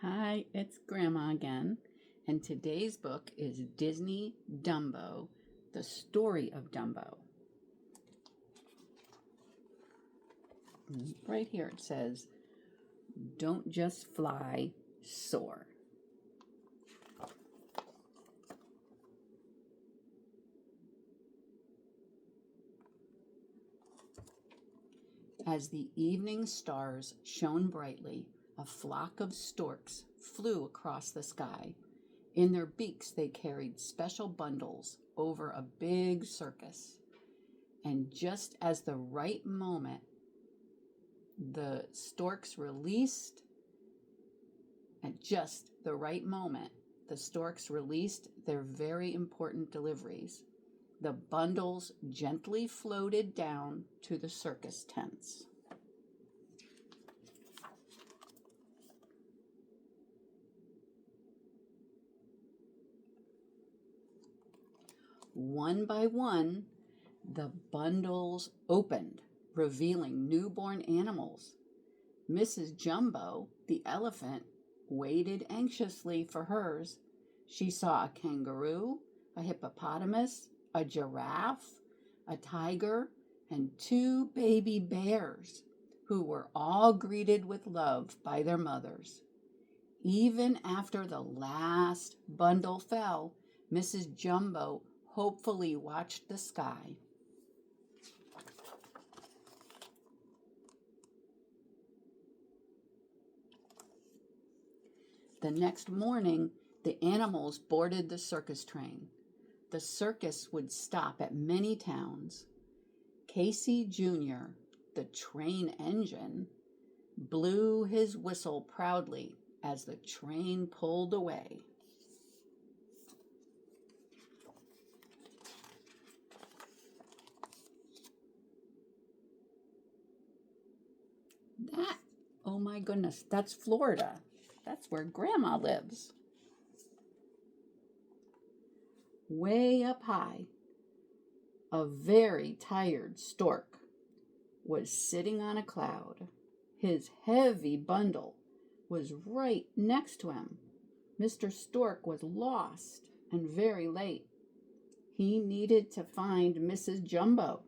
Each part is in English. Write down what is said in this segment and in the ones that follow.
Hi, it's Grandma again, and today's book is Disney Dumbo, The Story of Dumbo. Right here it says, "Don't just fly, soar." As the evening stars shone brightly, a flock of storks flew across the sky. In their beaks they carried special bundles over a big circus. And just as the right moment, the storks released, at just the right moment, the storks released their very important deliveries. The bundles gently floated down to the circus tents. One by one, the bundles opened, revealing newborn animals. Mrs. Jumbo, the elephant, waited anxiously for hers. She saw a kangaroo, a hippopotamus, a giraffe, a tiger, and two baby bears, who were all greeted with love by their mothers. Even after the last bundle fell, Mrs. Jumbo hopefully watched the sky. The next morning, the animals boarded the circus train. The circus would stop at many towns. Casey Jr., the train engine, blew his whistle proudly as the train pulled away. Oh my goodness, that's Florida. That's where Grandma lives. Way up high, a very tired stork was sitting on a cloud. His heavy bundle was right next to him. Mr. Stork was lost and very late. He needed to find Mrs. Jumbo.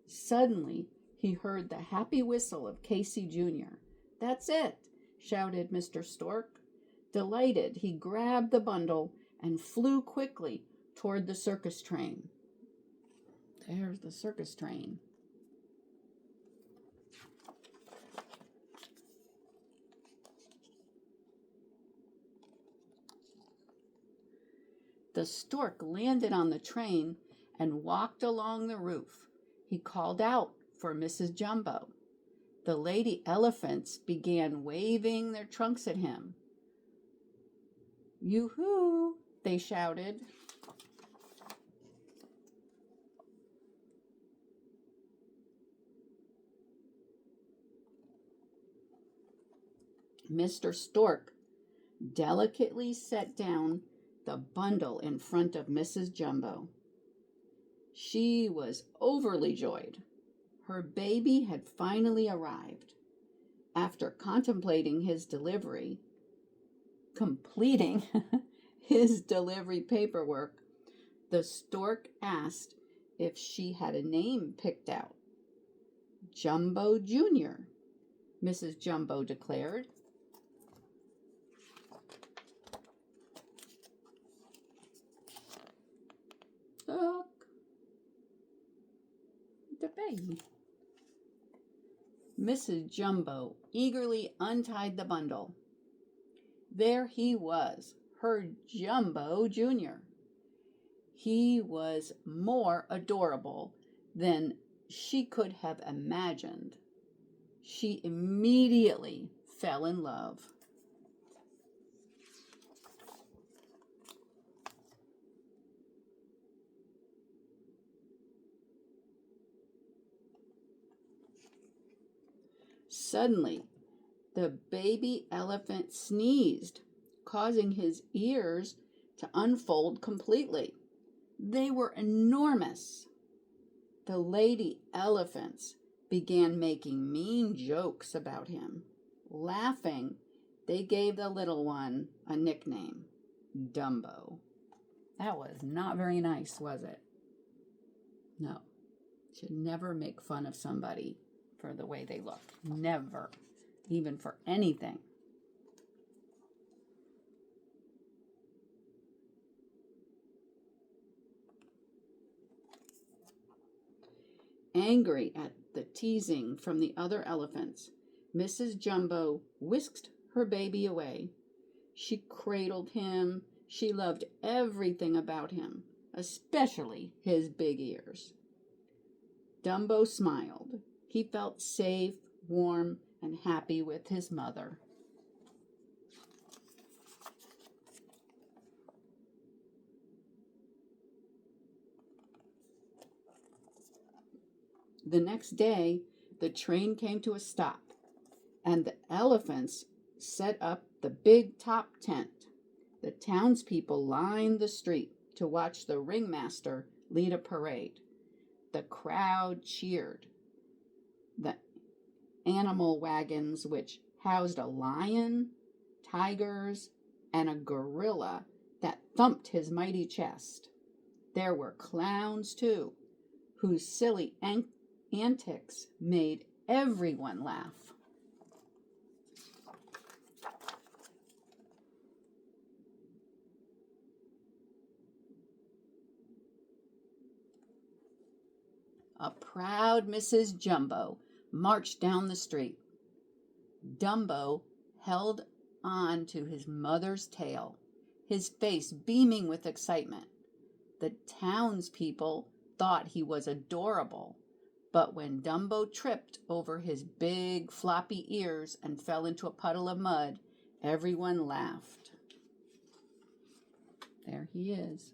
Suddenly, he heard the happy whistle of Casey Jr. "That's it!" shouted Mr. Stork. Delighted, he grabbed the bundle and flew quickly toward the circus train. There's the circus train. The stork landed on the train and walked along the roof. He called out for Mrs. Jumbo. The lady elephants began waving their trunks at him. "Yoo-hoo!" they shouted. Mr. Stork delicately set down the bundle in front of Mrs. Jumbo. She was overly joyed. Her baby had finally arrived. After contemplating his delivery, completing his delivery paperwork, the stork asked if she had a name picked out. "Jumbo Jr.," Mrs. Jumbo declared. Look, the baby. Mrs. Jumbo eagerly untied the bundle. There he was, her Jumbo Jr. He was more adorable than she could have imagined. She immediately fell in love. Suddenly, the baby elephant sneezed, causing his ears to unfold completely. They were enormous. The lady elephants began making mean jokes about him. Laughing They gave the little one a nickname, Dumbo. That was not very nice, was it? No. Should never make fun of somebody for the way they look. Never. Even for anything. Angry at the teasing from the other elephants, Mrs. Jumbo whisked her baby away. She cradled him. She loved everything about him, especially his big ears. Dumbo smiled. He felt safe, warm, and happy with his mother. The next day, the train came to a stop, and the elephants set up the big top tent. The townspeople lined the street to watch the ringmaster lead a parade. The crowd cheered. The animal wagons, which housed a lion, tigers, and a gorilla that thumped his mighty chest. There were clowns, too, whose silly antics made everyone laugh. A proud Mrs. Jumbo marched down the street. Dumbo held on to his mother's tail, his face beaming with excitement. The townspeople thought he was adorable, but when Dumbo tripped over his big floppy ears and fell into a puddle of mud, everyone laughed. There he is.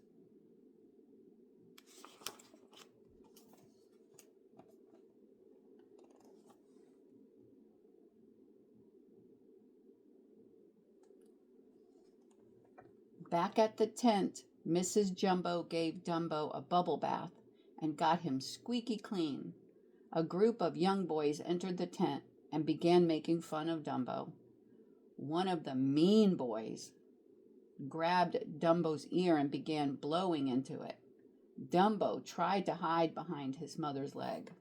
Back at the tent, Mrs. Jumbo gave Dumbo a bubble bath and got him squeaky clean. A group of young boys entered the tent and began making fun of Dumbo. One of the mean boys grabbed Dumbo's ear and began blowing into it. Dumbo tried to hide behind his mother's leg.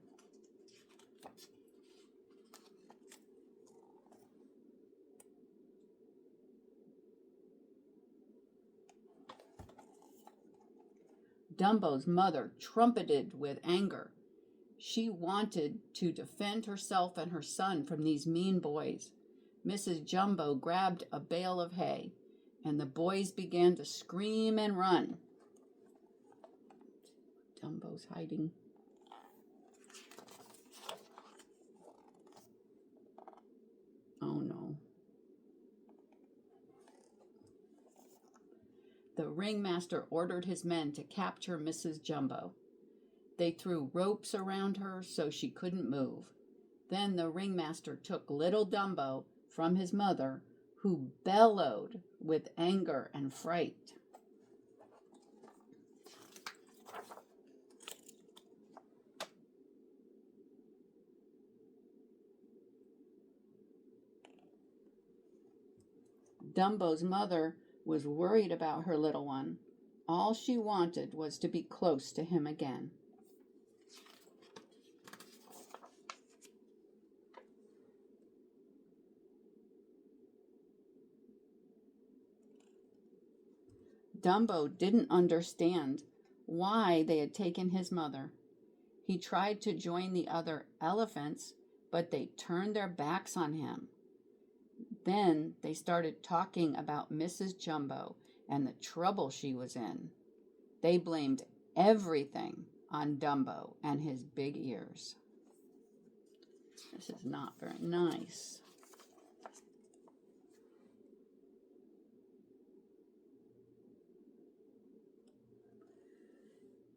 Dumbo's mother trumpeted with anger. She wanted to defend herself and her son from these mean boys. Mrs. Jumbo grabbed a bale of hay, and the boys began to scream and run. Dumbo's hiding. Oh no. The ringmaster ordered his men to capture Mrs. Jumbo. They threw ropes around her so she couldn't move. Then the ringmaster took little Dumbo from his mother, who bellowed with anger and fright. Dumbo's mother was worried about her little one. All she wanted was to be close to him again. Dumbo didn't understand why they had taken his mother. He tried to join the other elephants, but they turned their backs on him. Then they started talking about Mrs. Jumbo and the trouble she was in. They blamed everything on Dumbo and his big ears. This is not very nice.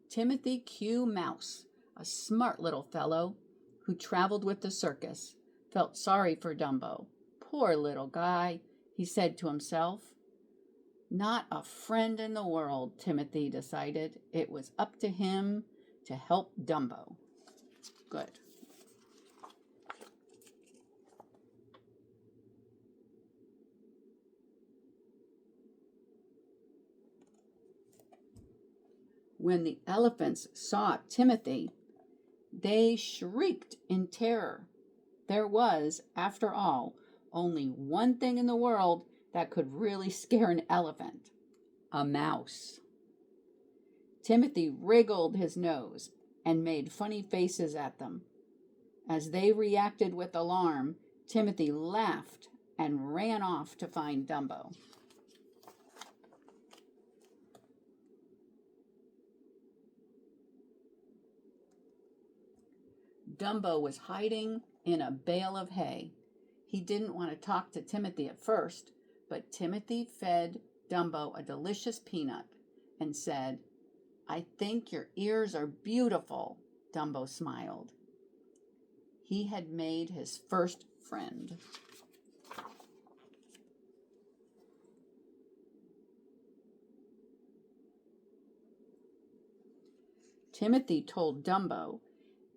Timothy Q. Mouse, a smart little fellow who traveled with the circus, felt sorry for Dumbo. Poor little guy, he said to himself. Not a friend in the world, Timothy decided. It was up to him to help Dumbo. Good. When the elephants saw Timothy, they shrieked in terror. There was, after all, only one thing in the world that could really scare an elephant: a mouse. Timothy wriggled his nose and made funny faces at them. As they reacted with alarm, Timothy laughed and ran off to find Dumbo. Dumbo was hiding in a bale of hay. He didn't want to talk to Timothy at first, but Timothy fed Dumbo a delicious peanut and said, "I think your ears are beautiful." Dumbo smiled. He had made his first friend. Timothy told Dumbo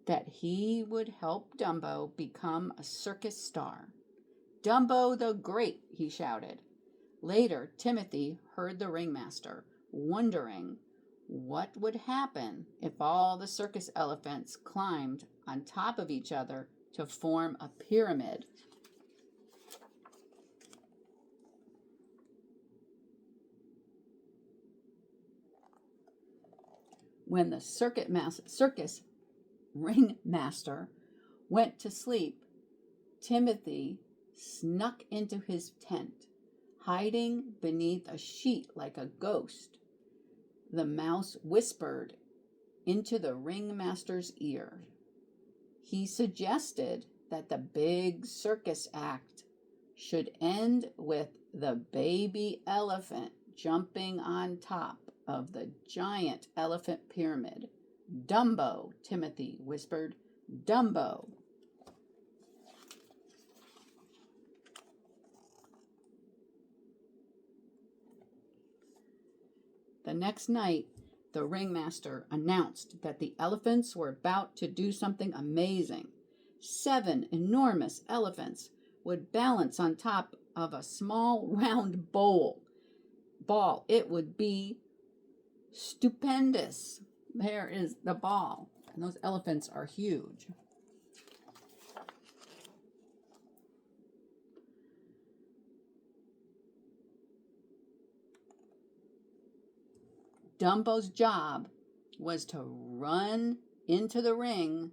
that he would help Dumbo become a circus star. "Dumbo the Great," he shouted. Later, Timothy heard the ringmaster, wondering what would happen if all the circus elephants climbed on top of each other to form a pyramid. When the circus ringmaster went to sleep, Timothy snuck into his tent, hiding beneath a sheet like a ghost. The mouse whispered into the ringmaster's ear. He suggested that the big circus act should end with the baby elephant jumping on top of the giant elephant pyramid. "Dumbo," Timothy whispered. "Dumbo." The next night, the ringmaster announced that the elephants were about to do something amazing. 7 enormous elephants would balance on top of a small round ball. It would be stupendous. There is the ball, and those elephants are huge. Dumbo's job was to run into the ring,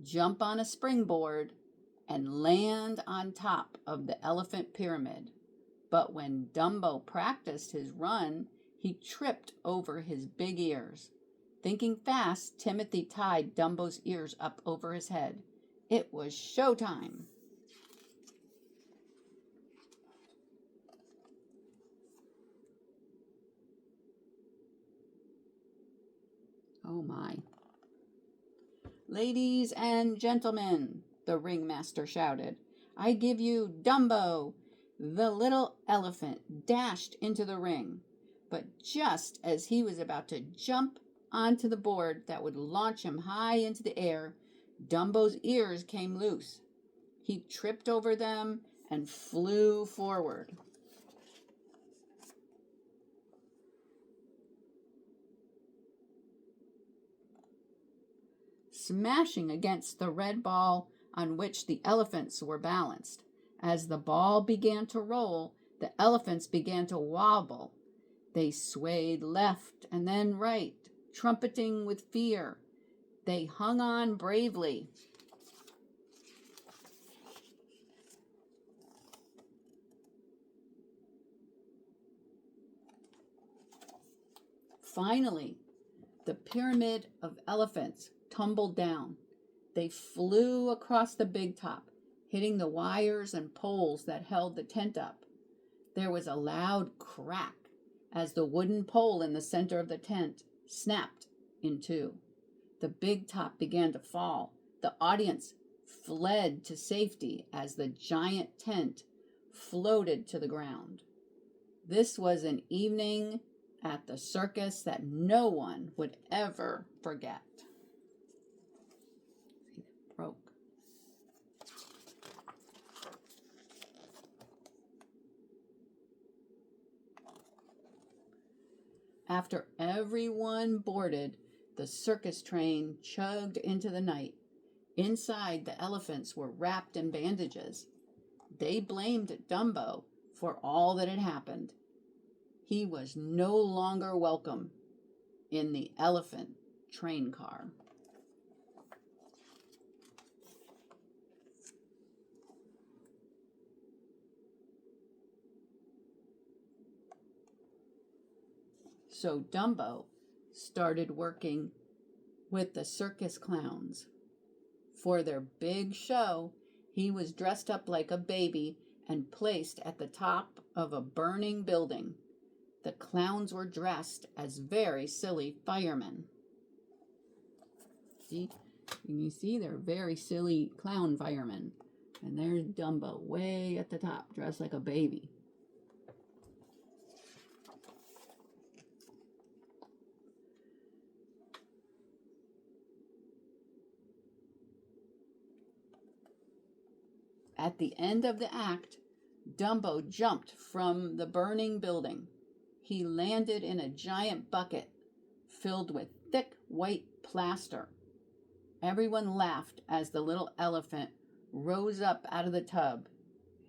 jump on a springboard, and land on top of the elephant pyramid. But when Dumbo practiced his run, he tripped over his big ears. Thinking fast, Timothy tied Dumbo's ears up over his head. It was showtime. Oh my. "Ladies and gentlemen," the ringmaster shouted, "I give you Dumbo." The little elephant dashed into the ring, but just as he was about to jump onto the board that would launch him high into the air, Dumbo's ears came loose. He tripped over them and flew forward. Smashing against the red ball on which the elephants were balanced. As the ball began to roll, the elephants began to wobble. They swayed left and then right, trumpeting with fear. They hung on bravely. Finally, the pyramid of elephants tumbled down. They flew across the big top, hitting the wires and poles that held the tent up. There was a loud crack as the wooden pole in the center of the tent snapped in two. The big top began to fall. The audience fled to safety as the giant tent floated to the ground. This was an evening at the circus that no one would ever forget. Broke. After everyone boarded, the circus train chugged into the night. Inside, the elephants were wrapped in bandages. They blamed Dumbo for all that had happened. He was no longer welcome in the elephant train car. So Dumbo started working with the circus clowns. For their big show, he was dressed up like a baby and placed at the top of a burning building. The clowns were dressed as very silly firemen. See? You see, they're very silly clown firemen. And there's Dumbo way at the top, dressed like a baby. At the end of the act, Dumbo jumped from the burning building. He landed in a giant bucket filled with thick white plaster. Everyone laughed as the little elephant rose up out of the tub,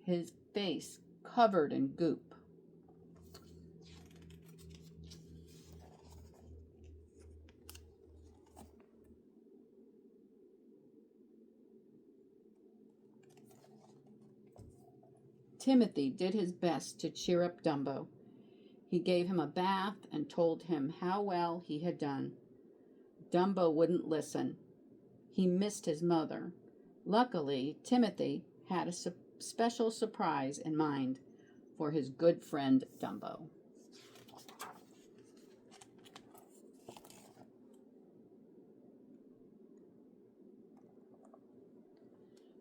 his face covered in goop. Timothy did his best to cheer up Dumbo. He gave him a bath and told him how well he had done. Dumbo wouldn't listen. He missed his mother. Luckily, Timothy had a special surprise in mind for his good friend Dumbo.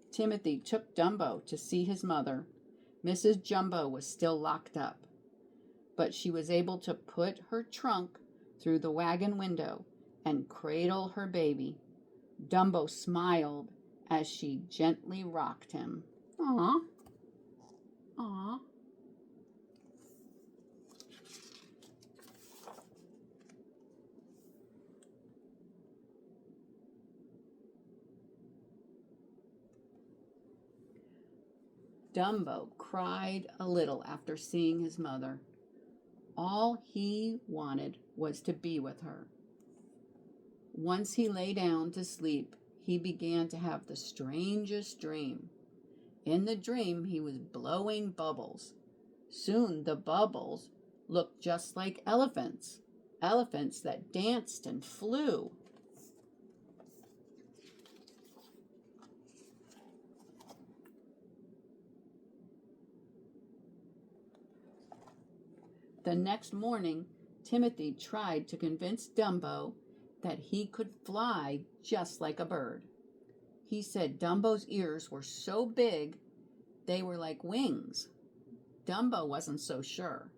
Timothy took Dumbo to see his mother. Mrs. Jumbo was still locked up, but she was able to put her trunk through the wagon window and cradle her baby. Dumbo smiled as she gently rocked him. Aw, aw. Dumbo cried a little after seeing his mother. All he wanted was to be with her. Once he lay down to sleep, he began to have the strangest dream. In the dream, he was blowing bubbles. Soon the bubbles looked just like elephants, elephants that danced and flew. The next morning, Timothy tried to convince Dumbo that he could fly just like a bird. He said Dumbo's ears were so big, they were like wings. Dumbo wasn't so sure,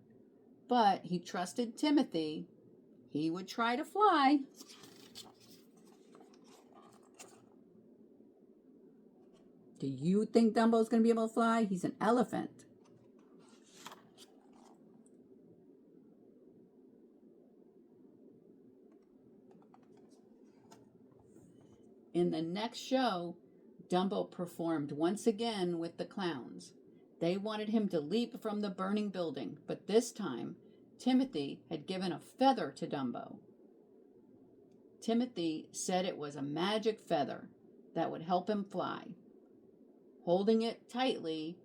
but he trusted Timothy. He would try to fly. Do you think Dumbo's going to be able to fly? He's an elephant. In the next show, Dumbo performed once again with the clowns. They wanted him to leap from the burning building, but this time, Timothy had given a feather to Dumbo. Timothy said it was a magic feather that would help him fly. Holding it tightly,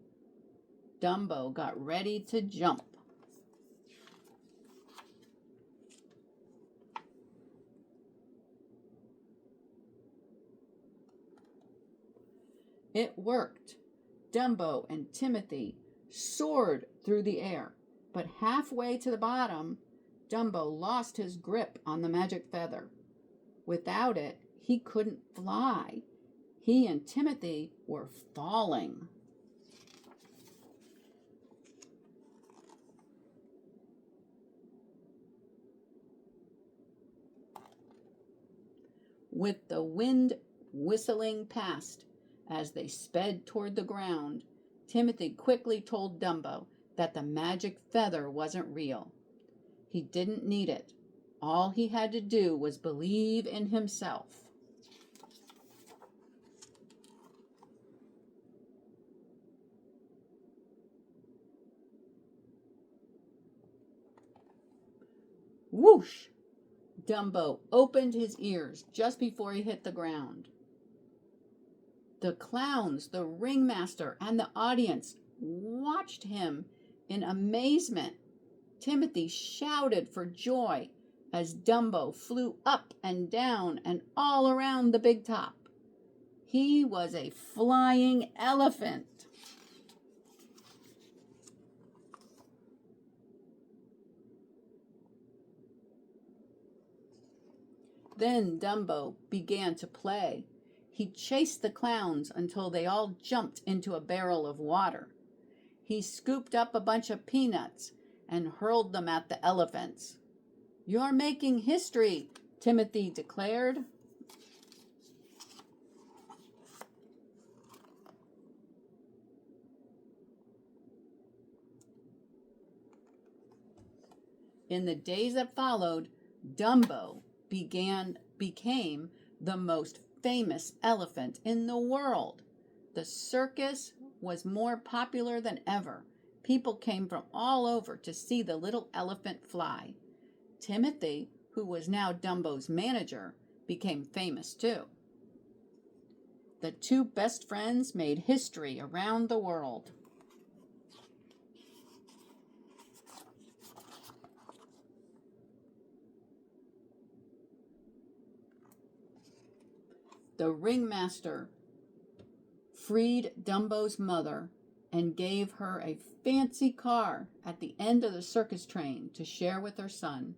Dumbo got ready to jump. It worked. Dumbo and Timothy soared through the air, but halfway to the bottom, Dumbo lost his grip on the magic feather. Without it, he couldn't fly. He and Timothy were falling. With the wind whistling past, as they sped toward the ground, Timothy quickly told Dumbo that the magic feather wasn't real. He didn't need it. All he had to do was believe in himself. Whoosh! Dumbo opened his ears just before he hit the ground. The clowns, the ringmaster, and the audience watched him in amazement. Timothy shouted for joy as Dumbo flew up and down and all around the big top. He was a flying elephant. Then Dumbo began to play. He chased the clowns until they all jumped into a barrel of water. He scooped up a bunch of peanuts and hurled them at the elephants. "You're making history," Timothy declared. In the days that followed, Dumbo became the most famous elephant in the world. The circus was more popular than ever. People came from all over to see the little elephant fly. Timothy, who was now Dumbo's manager, became famous too. The two best friends made history around the world. The ringmaster freed Dumbo's mother and gave her a fancy car at the end of the circus train to share with her son.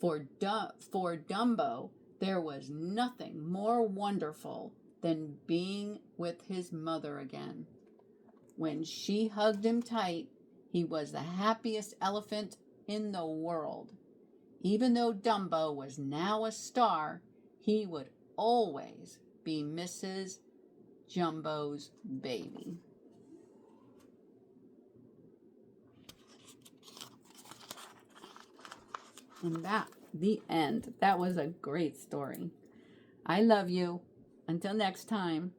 For Dumbo, there was nothing more wonderful than being with his mother again. When she hugged him tight, he was the happiest elephant in the world. Even though Dumbo was now a star, he would always be Mrs. Jumbo's baby. And the end. That was a great story. I love you. Until next time.